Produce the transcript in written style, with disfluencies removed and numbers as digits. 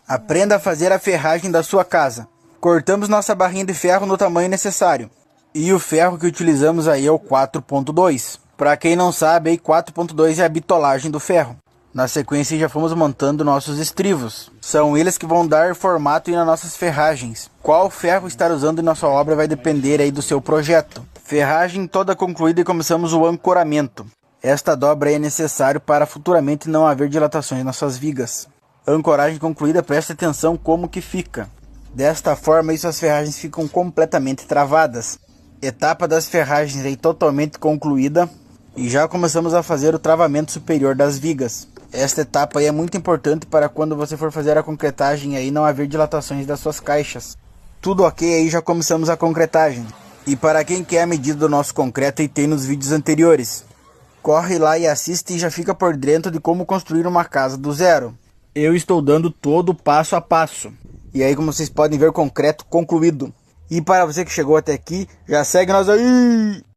Aprenda a fazer a ferragem da sua casa. Cortamos nossa barrinha de ferro no tamanho necessário. E o ferro que utilizamos aí é o 4.2. Para quem não sabe, aí 4.2 é a bitolagem do ferro. Na sequência já fomos montando nossos estrivos. São eles que vão dar formato nas nossas ferragens. Qual ferro estar usando em nossa obra vai depender aí do seu projeto. Ferragem toda concluída e começamos o ancoramento. Esta dobra aí é necessário para futuramente não haver dilatações nas suas vigas. Ancoragem concluída, preste atenção como que fica. Desta forma, as ferragens ficam completamente travadas. Etapa das ferragens aí totalmente concluída. E já começamos a fazer o travamento superior das vigas. Esta etapa aí é muito importante para quando você for fazer a concretagem aí não haver dilatações das suas caixas. Tudo ok, aí já começamos a concretagem. E para quem quer a medida do nosso concreto, aí tem nos vídeos anteriores. Corre lá e assiste e já fica por dentro de como construir uma casa do zero. Eu estou dando todo passo a passo. E aí, como vocês podem ver, concreto concluído. E para você que chegou até aqui, já segue nós aí!